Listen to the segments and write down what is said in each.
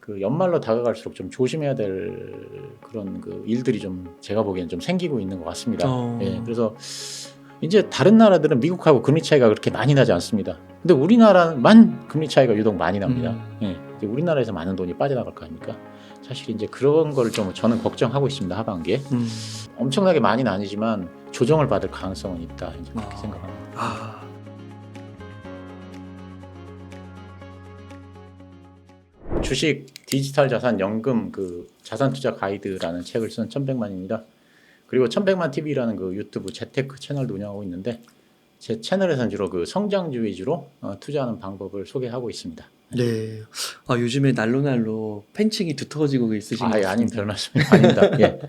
그 연말로 다가갈수록 좀 조심해야 될 그런 그 일들이 좀 제가 보기엔 좀 생기고 있는 것 같습니다. 예, 그래서 이제 다른 나라들은 미국하고 금리 차이가 그렇게 많이 나지 않습니다. 근데 우리나라만 금리 차이가 유독 많이 납니다. 예, 이제 우리나라에서 많은 돈이 빠져나갈 거 아닙니까? 사실 이제 그런 걸 좀 저는 걱정하고 있습니다. 하반기에 엄청나게 많이는 아니지만 조정을 받을 가능성은 있다. 이제 그렇게 생각합니다. 주식, 디지털 자산, 연금 그 자산 투자 가이드라는 책을 쓴 천백만입니다. 그리고 천백만 TV라는 그 유튜브 재테크 채널도 운영하고 있는데 제 채널에서는 주로 그 성장주 위주로 투자하는 방법을 소개하고 있습니다. 네. 요즘에 날로 팬층이 두터워지고 있으신 것 아니 같습니다. 별 말씀 아닙니다. 예.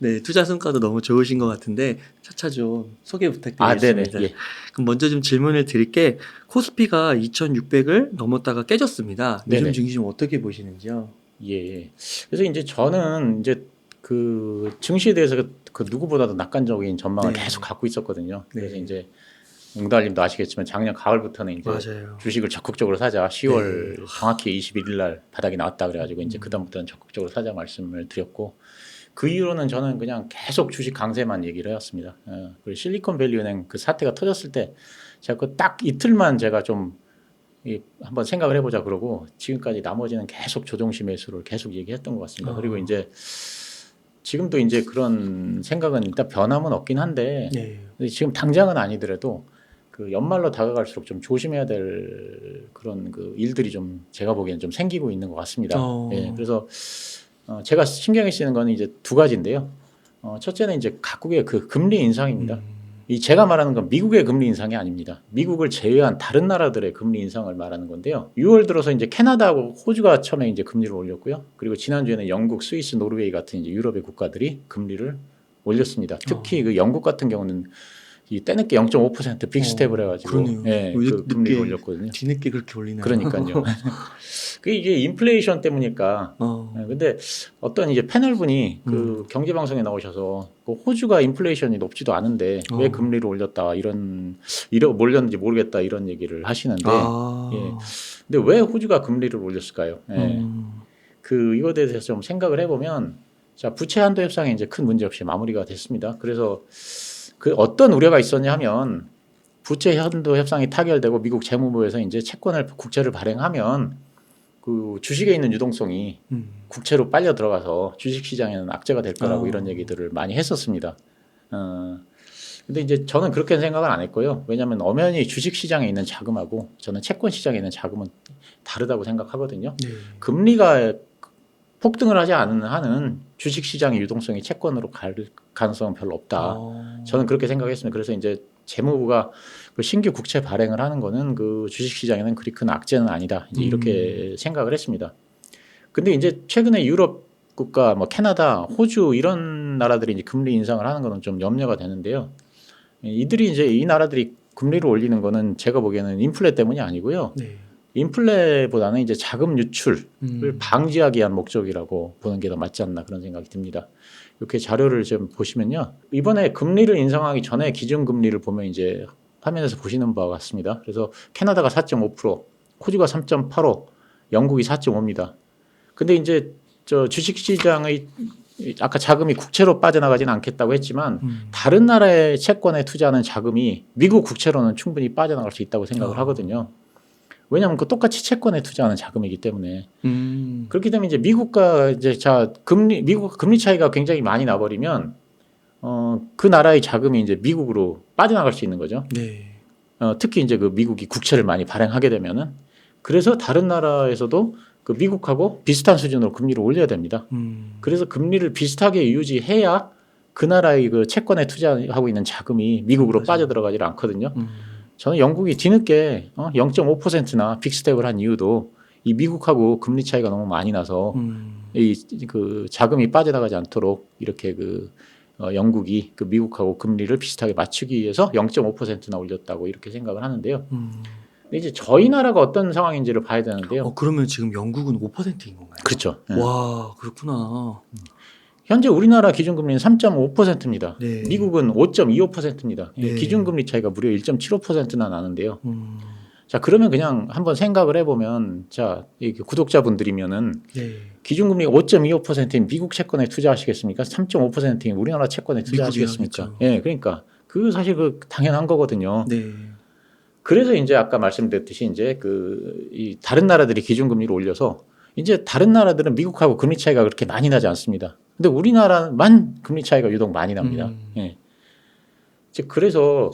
네, 투자 성과도 너무 좋으신 것 같은데 차차 좀 소개 네네. 부탁드리겠습니다. 예. 그럼 먼저 좀 질문을 드릴게 코스피가 2,600을 넘었다가 깨졌습니다. 요즘 네네. 증시 어떻게 보시는지요? 예. 그래서 이제 저는 이제 그 증시에 대해서 그 누구보다도 낙관적인 전망을 네. 계속 갖고 있었거든요. 그래서 네. 이제 웅달님도 아시겠지만 작년 가을부터는 이제 맞아요. 주식을 적극적으로 사자. 10월 정확히 21일 날 바닥이 나왔다 그래가지고 이제 그다음부터는 적극적으로 사자 말씀을 드렸고 그 이후로는 저는 그냥 계속 주식 강세만 얘기를 해왔습니다. 그리고 실리콘밸리 은행 그 사태가 터졌을 때 제가 그 딱 이틀만 제가 좀 한번 생각을 해보자 그러고 지금까지 나머지는 계속 조정시 매수를 계속 얘기했던 것 같습니다. 그리고 이제 지금도 이제 그런 생각은 일단 변함은 없긴 한데 네. 지금 당장은 아니더라도 그 연말로 다가갈수록 좀 조심해야 될 그런 그 일들이 좀 제가 보기엔 좀 생기고 있는 것 같습니다. 예, 그래서 제가 신경이 쓰이는 거는 이제 두 가지인데요. 첫째는 이제 각국의 그 금리 인상입니다. 이 제가 말하는 건 미국의 금리 인상이 아닙니다. 미국을 제외한 다른 나라들의 금리 인상을 말하는 건데요. 6월 들어서 이제 캐나다하고 호주가 처음에 이제 금리를 올렸고요. 그리고 지난주에는 영국, 스위스, 노르웨이 같은 이제 유럽의 국가들이 금리를 올렸습니다. 특히 그 영국 같은 경우는 이 때늦게 0.5% 빅스텝을 해가지고 예, 그 금리를 올렸거든요. 뒤늦게 그렇게 올리나요? 그러니까요. 그게 이게 인플레이션 때문일까. 근데 어떤 이제 패널분이 그 경제 방송에 나오셔서 그 호주가 인플레이션이 높지도 않은데 왜 금리를 올렸다 이런 몰렸는지 모르겠다 이런 얘기를 하시는데 예. 근데 왜 호주가 금리를 올렸을까요? 예. 그 이거에 대해서 좀 생각을 해보면 자 부채 한도 협상이 이제 큰 문제 없이 마무리가 됐습니다. 그래서 그 어떤 우려가 있었냐 하면 부채 한도 협상이 타결되고 미국 재무부에서 이제 채권을 국채를 발행하면 그 주식에 있는 유동성이 국채로 빨려 들어가서 주식 시장에는 악재가 될 거라고 이런 얘기들을 많이 했었습니다. 근데 이제 저는 그렇게 생각은 안 했고요. 왜냐하면 엄연히 주식 시장에 있는 자금하고 저는 채권 시장에 있는 자금은 다르다고 생각하거든요. 금리가 폭등을 하지 않는 한은 주식 시장의 유동성이 채권으로 갈 가능성은 별로 없다. 저는 그렇게 생각했습니다. 그래서 이제 재무부가 그 신규 국채 발행을 하는 거는 그 주식 시장에는 그리 큰 악재는 아니다. 이제 이렇게 생각을 했습니다. 근데 이제 최근에 유럽 국가, 뭐 캐나다, 호주 이런 나라들이 이제 금리 인상을 하는 거는 좀 염려가 되는데요. 이들이 이제 이 나라들이 금리를 올리는 거는 제가 보기에는 인플레 때문이 아니고요. 인플레보다는 이제 자금 유출을 방지하기 위한 목적이라고 보는 게 더 맞지 않나 그런 생각이 듭니다. 이렇게 자료를 좀 보시면요. 이번에 금리를 인상하기 전에 기준금리를 보면 이제 화면에서 보시는 바와 같습니다. 그래서 캐나다가 4.5%, 호주가 3.85%, 영국이 4.5입니다. 근데 이제 저 주식시장의 아까 자금이 국채로 빠져나가지는 않겠다고 했지만 다른 나라의 채권에 투자하는 자금이 미국 국채로는 충분히 빠져나갈 수 있다고 생각을 하거든요. 왜냐하면 그 똑같이 채권에 투자하는 자금이기 때문에 그렇기 때문에 이제 미국과 이제 미국 금리 차이가 굉장히 많이 나버리면 그 나라의 자금이 이제 미국으로 빠져나갈 수 있는 거죠. 특히 이제 그 미국이 국채를 많이 발행하게 되면은 그래서 다른 나라에서도 그 미국하고 비슷한 수준으로 금리를 올려야 됩니다. 그래서 금리를 비슷하게 유지해야 그 나라의 그 채권에 투자하고 있는 자금이 미국으로 빠져들어가지 않거든요. 저는 영국이 뒤늦게 0.5%나 빅스텝을 한 이유도 이 미국하고 금리 차이가 너무 많이 나서 이 그 자금이 빠져나가지 않도록 이렇게 그 영국이 그 미국하고 금리를 비슷하게 맞추기 위해서 0.5%나 올렸다고 이렇게 생각을 하는데요. 근데 이제 저희 나라가 어떤 상황인지를 봐야 되는데요. 그러면 지금 영국은 5%인 건가요? 그렇죠. 와, 그렇구나. 현재 우리나라 기준금리는 3.5%입니다. 네. 미국은 5.25%입니다. 네. 기준금리 차이가 무려 1.75%나 나는데요. 자, 그러면 그냥 한번 생각을 해보면, 자, 이 구독자분들이면은 네. 기준금리가 5.25%인 미국 채권에 투자하시겠습니까? 3.5%인 우리나라 채권에 투자하시겠습니까? 하겠죠. 예, 그러니까 그 사실 그 당연한 거거든요. 네. 그래서 이제 아까 말씀드렸듯이 이제 이 다른 나라들이 기준금리를 올려서 이제 다른 나라들은 미국하고 금리 차이가 그렇게 많이 나지 않습니다. 근데 우리나라만 금리 차이가 유독 많이 납니다. 예. 이제 그래서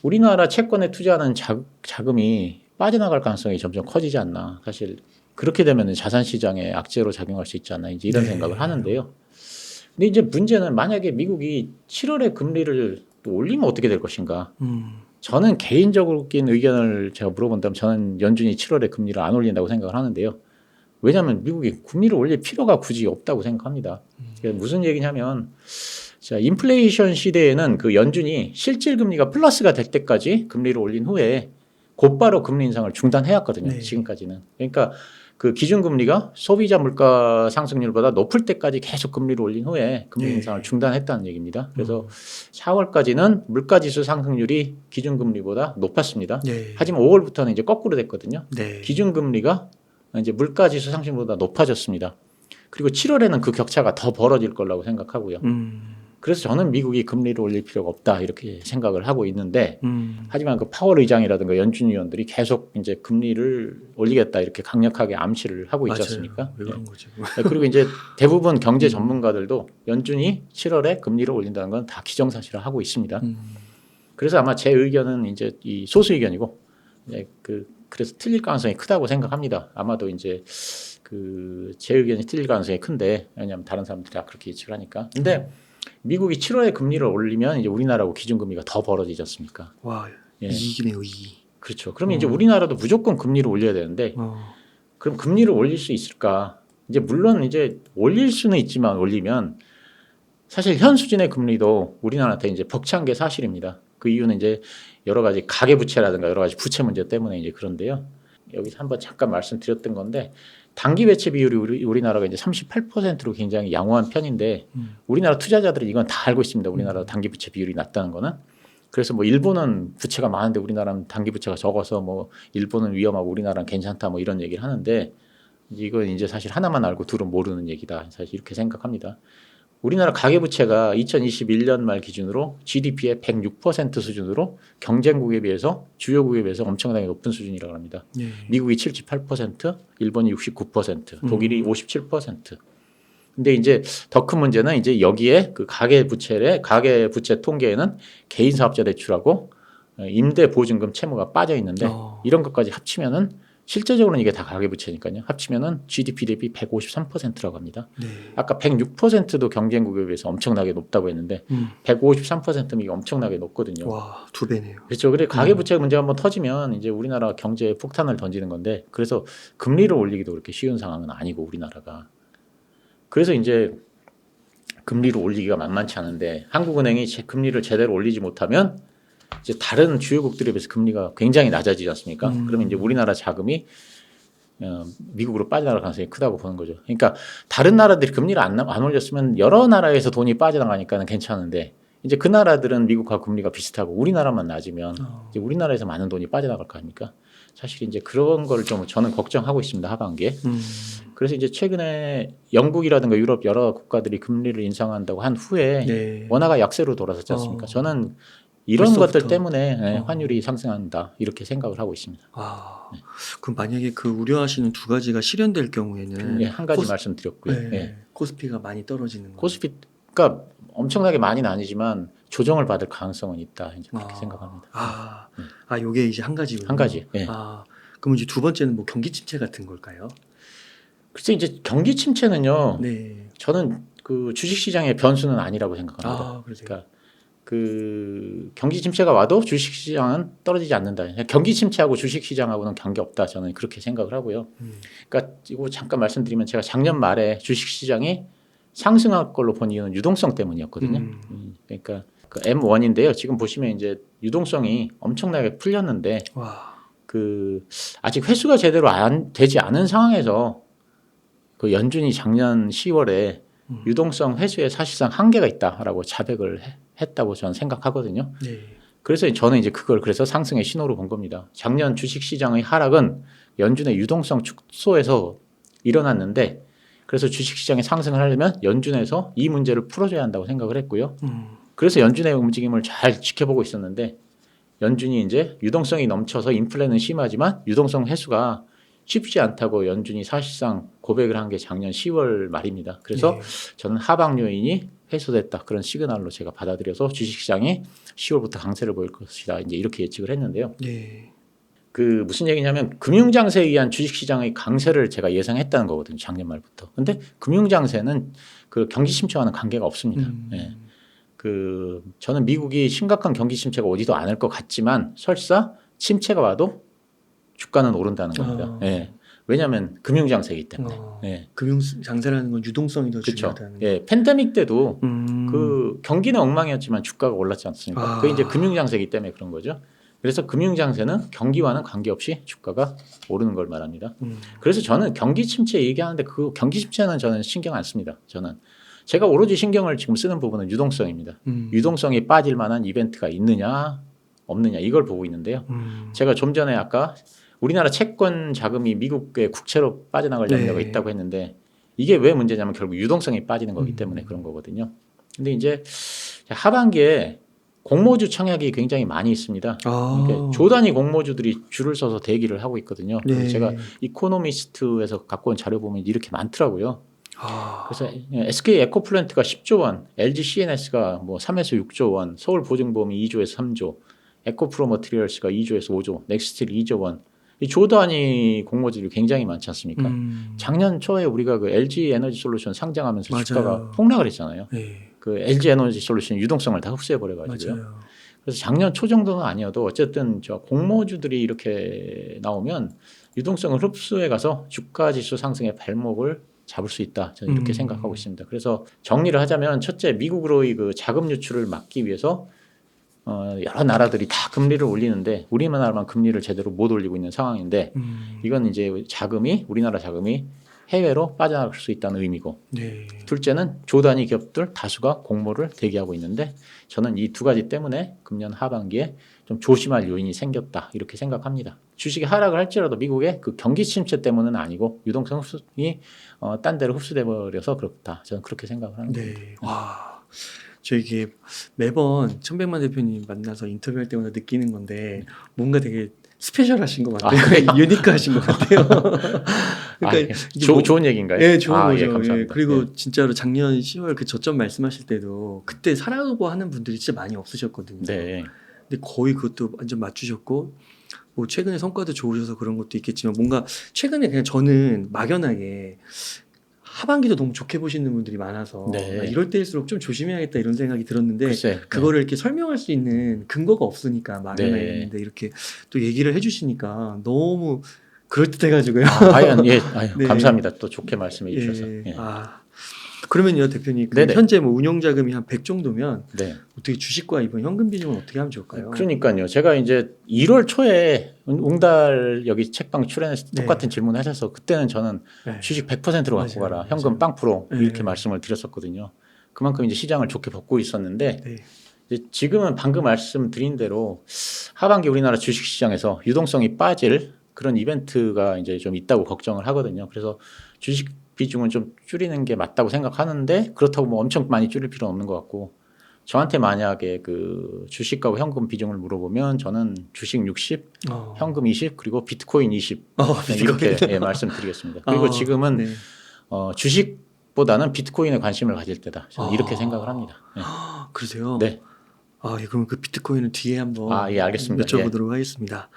우리나라 채권에 투자하는 자금이 빠져나갈 가능성이 점점 커지지 않나. 사실 그렇게 되면 자산 시장에 악재로 작용할 수 있지 않나. 이제 이런 네. 생각을 하는데요. 근데 이제 문제는 만약에 미국이 7월에 금리를 또 올리면 어떻게 될 것인가. 저는 개인적인 의견을 제가 물어본다면 저는 연준이 7월에 금리를 안 올린다고 생각을 하는데요. 왜냐하면 미국이 금리를 올릴 필요가 굳이 없다고 생각합니다. 그러니까 무슨 얘기냐면 자, 인플레이션 시대에는 그 연준이 실질 금리가 플러스가 될 때까지 금리를 올린 후에 곧바로 금리 인상을 중단해 왔거든요. 네. 지금까지는. 그러니까 그 기준 금리가 소비자 물가 상승률보다 높을 때까지 계속 금리를 올린 후에 금리 네. 인상을 중단했다는 얘기입니다. 그래서 4월까지는 물가 지수 상승률이 기준 금리보다 높았습니다. 네. 하지만 5월부터는 이제 거꾸로 됐거든요. 네. 기준 금리가 이제 물가 지수 상승률보다 높아졌습니다. 그리고 7월에는 그 격차가 더 벌어질 거라고 생각하고요. 그래서 저는 미국이 금리를 올릴 필요가 없다 이렇게 생각을 하고 있는데 하지만 그 파월 의장이라든가 연준 위원들이 계속 이제 금리를 올리겠다 이렇게 강력하게 암시를 하고 있지 않습니까? 왜 그런 거죠? 그리고 이제 대부분 경제 전문가들도 연준이 7월에 금리를 올린다는 건 다 기정사실화 하고 있습니다. 그래서 아마 제 의견은 이제 이 소수 의견이고 그래서 틀릴 가능성이 크다고 생각합니다. 아마도 이제 제 의견이 틀릴 가능성이 큰데 왜냐하면 다른 사람들이 다 그렇게 예측을 하니까. 근데 미국이 7월에 금리를 올리면 이제 우리나라하고 기준금리가 더 벌어지지 않습니까? 와, 예. 이익이네요, 이익. 그렇죠. 그러면 이제 우리나라도 무조건 금리를 올려야 되는데 그럼 금리를 올릴 수 있을까? 이제 물론 이제 올릴 수는 있지만 올리면 사실 현 수준의 금리도 우리나라한테 이제 벅찬 게 사실입니다. 그 이유는 이제 여러 가지 가계부채라든가 여러 가지 부채 문제 때문에 이제 그런데요. 여기서 한번 잠깐 말씀드렸던 건데 단기 배치 비율이 우리나라가 이제 38%로 굉장히 양호한 편인데 우리나라 투자자들은 이건 다 알고 있습니다. 우리나라 단기 부채 비율이 낮다는 거는. 그래서 뭐 일본은 부채가 많은데 우리나라는 단기 부채가 적어서 뭐 일본은 위험하고 우리나라는 괜찮다 뭐 이런 얘기를 하는데 이건 이제 사실 하나만 알고 둘은 모르는 얘기다. 사실 이렇게 생각합니다. 우리나라 가계부채가 2021년 말 기준으로 GDP의 106% 수준으로 경쟁국에 비해서 주요국에 비해서 엄청나게 높은 수준이라고 합니다. 네. 미국이 78%, 일본이 69%, 독일이 57%. 근데 이제 더 큰 문제는 이제 여기에 그 가계부채 통계에는 개인 사업자 대출하고 임대 보증금 채무가 빠져 있는데 이런 것까지 합치면은 실제적으로는 이게 다 가계부채니까요. 합치면은 GDP 대비 153%라고 합니다. 네. 아까 106%도 경쟁국에 비해서 엄청나게 높다고 했는데 153%면 이게 엄청나게 높거든요. 와, 2배네요. 그렇죠. 그래 가계부채 문제가 한번 터지면 이제 우리나라 경제에 폭탄을 던지는 건데 그래서 금리를 올리기도 그렇게 쉬운 상황은 아니고 우리나라가. 그래서 이제 금리를 올리기가 만만치 않은데 한국은행이 금리를 제대로 올리지 못하면 이제 다른 주요국들에 비해서 금리가 굉장히 낮아지지 않습니까? 그러면 이제 우리나라 자금이 미국으로 빠져나갈 가능성이 크다고 보는 거죠. 그러니까 다른 나라들이 금리를 안 올렸으면 여러 나라에서 돈이 빠져나가니까는 괜찮은데 이제 그 나라들은 미국하고 금리가 비슷하고 우리나라만 낮으면 이제 우리나라에서 많은 돈이 빠져나갈 거 아닙니까? 사실 이제 그런 걸 좀 저는 걱정하고 있습니다. 하반기에. 그래서 이제 최근에 영국이라든가 유럽 여러 국가들이 금리를 인상한다고 한 후에 네. 원화가 약세로 돌아섰지 않습니까? 저는 이런 벌써부터. 것들 때문에 환율이 상승한다 이렇게 생각을 하고 있습니다. 그럼 만약에 그 우려하시는 두 가지가 실현될 경우에는 한 가지 말씀드렸고요. 네. 코스피가 많이 떨어지는 거. 코스피가 엄청나게 많이는 아니지만 조정을 받을 가능성은 있다 이제 그렇게 생각합니다. 요게 이제 한 가지군요. 한 가지. 예. 그럼 이제 두 번째는 뭐 경기 침체 같은 걸까요? 글쎄 이제 경기 침체는요. 네. 저는 그 주식시장의 변수는 아니라고 생각합니다. 그러세요? 그러니까 그 경기 침체가 와도 주식시장은 떨어지지 않는다. 경기 침체하고 주식시장하고는 관계 없다. 저는 그렇게 생각을 하고요. 그러니까 이거 잠깐 말씀드리면 제가 작년 말에 주식시장이 상승할 걸로 본 이유는 유동성 때문이었거든요. 그러니까 그 M1인데요. 지금 보시면 이제 유동성이 엄청나게 풀렸는데 그 아직 회수가 제대로 되지 않은 상황에서 그 연준이 작년 10월에 유동성 회수에 사실상 한계가 있다라고 자백을 했다고 저는 생각하거든요. 네. 그래서 저는 이제 그걸 그래서 상승의 신호로 본 겁니다. 작년 주식시장의 하락은 연준의 유동성 축소에서 일어났는데 그래서 주식시장이 상승을 하려면 연준에서 이 문제를 풀어줘야 한다고 생각을 했고요. 그래서 연준의 움직임을 잘 지켜보고 있었는데 연준이 이제 유동성이 넘쳐서 인플레는 심하지만 유동성 회수가 쉽지 않다고 연준이 사실상 고백을 한 게 작년 10월 말입니다. 그래서 네. 저는 하방 요인이 해소됐다 그런 시그널로 제가 받아들여서 주식시장이 10월부터 강세를 보일 것이다 이제 이렇게 예측을 했는데요. 네. 그 무슨 얘기냐면 금융장세에 의한 주식시장의 강세를 제가 예상했다는 거거든요. 작년 말부터. 근데 금융장세는 그 경기 침체와는 관계가 없습니다. 예. 그 저는 미국이 심각한 경기 침체가 오지도 않을 것 같지만 설사 침체가 와도 주가는 오른다는 겁니다. 예. 왜냐하면 금융장세이기 때문에. 예. 금융 장세라는 건 유동성이 더 그렇죠. 중요하다는. 예. 팬데믹 때도 거. 그 경기는 엉망이었지만 주가가 올랐지 않습니까? 그게 이제 금융장세이기 때문에 그런 거죠. 그래서 금융장세는 경기와는 관계없이 주가가 오르는 걸 말합니다. 그래서 저는 경기 침체 얘기하는데 그 경기 침체는 저는 신경 안 씁니다. 저는 제가 오로지 신경을 지금 쓰는 부분은 유동성입니다. 유동성이 빠질 만한 이벤트가 있느냐 없느냐 이걸 보고 있는데요. 제가 좀 전에 아까 우리나라 채권 자금이 미국의 국채로 빠져나갈 염려가 있다고 했는데 이게 왜 문제냐면 결국 유동성이 빠지는 거기 때문에 그런 거거든요. 근데 이제 하반기에 공모주 청약이 굉장히 많이 있습니다. 그러니까 조 단위 공모주들이 줄을 서서 대기를 하고 있거든요. 네. 제가 이코노미스트에서 갖고 온 자료 보면 이렇게 많더라고요. 그래서 SK 에코플랜트가 10조 원, LG CNS가 뭐 3에서 6조 원, 서울보증보험이 2조에서 3조, 에코프로 머티리얼스가 2조에서 5조, 넥스틸 2조 원. 이 조 단위 공모주들이 굉장히 많지 않습니까? 작년 초에 우리가 그 LG 에너지 솔루션 상장하면서 맞아요. 주가가 폭락을 했잖아요. 네. 그 LG 에너지 솔루션 유동성을 다 흡수해 버려 가지고요. 맞아요. 그래서 작년 초 정도는 아니어도 어쨌든 저 공모주들이 이렇게 나오면 유동성을 흡수해 가서 주가 지수 상승의 발목을 잡을 수 있다. 저는 이렇게 생각하고 있습니다. 그래서 정리를 하자면 첫째 미국으로의 그 자금 유출을 막기 위해서 여러 나라들이 다 금리를 올리는데 우리나라만 금리를 제대로 못 올리고 있는 상황인데 이건 이제 자금이 우리나라 자금이 해외로 빠져나갈 수 있다는 의미고 네. 둘째는 조 단위 기업들 다수가 공모를 대기하고 있는데 저는 이 두 가지 때문에 금년 하반기에 좀 조심할 요인이 생겼다 이렇게 생각합니다. 주식이 하락을 할지라도 미국의 그 경기 침체 때문은 아니고 유동성 흡수이 딴 데로 흡수돼 버려서 그렇다. 저는 그렇게 생각을 하는 겁니다. 네. 와. 저 이게 매번 천백만 대표님 만나서 인터뷰할 때마다 느끼는 건데 뭔가 되게 스페셜하신 것 같아요. 유니크하신 것 같아요. 그러니까 좋은 얘기인가요? 네, 좋은 거죠. 예, 감사합니다. 그리고 진짜로 작년 10월 그 저점 말씀하실 때도 그때 사라고 하는 분들이 진짜 많이 없으셨거든요. 네. 근데 거의 그것도 완전 맞추셨고 뭐 최근에 성과도 좋으셔서 그런 것도 있겠지만 뭔가 최근에 그냥 저는 막연하게 하반기도 너무 좋게 보시는 분들이 많아서 이럴 때일수록 좀 조심해야겠다 이런 생각이 들었는데 글쎄, 그거를 이렇게 설명할 수 있는 근거가 없으니까 막연하게 했는데 이렇게 또 얘기를 해주시니까 너무 그럴듯해가지고요. 네. 감사합니다. 또 좋게 말씀해 주셔서. 예. 그러면요 대표님 현재 뭐 운용 자금이 한 100 정도면 어떻게 주식과 이번 현금 비중은 어떻게 하면 좋을까요? 그러니까요. 제가 이제 1월 초에 웅달 여기 책방 출연해서 똑같은 질문 하셔서 그때는 저는 주식 100%로 갖고 가라. 현금 빵프로 이렇게 말씀을 드렸었거든요. 그만큼 이제 시장을 좋게 보고 있었는데 이제 지금은 방금 말씀드린 대로 하반기 우리나라 주식 시장에서 유동성이 빠질 그런 이벤트가 이제 좀 있다고 걱정을 하거든요. 그래서 주식 비중은 좀 줄이는 게 맞다고 생각하는데 그렇다고 뭐 엄청 많이 줄일 필요는 없는 것 같고 저한테 만약에 그 주식과 현금 비중을 물어보면 저는 주식 60, 현금 20 그리고 비트코인 20 이렇게 말씀드리겠습니다. 그리고 지금은 주식보다는 비트코인에 관심을 가질 때다. 저는 이렇게 생각을 합니다. 그러세요? 네. 그럼 그 비트코인은 뒤에 한번 알겠습니다. 여쭤보도록 하겠습니다.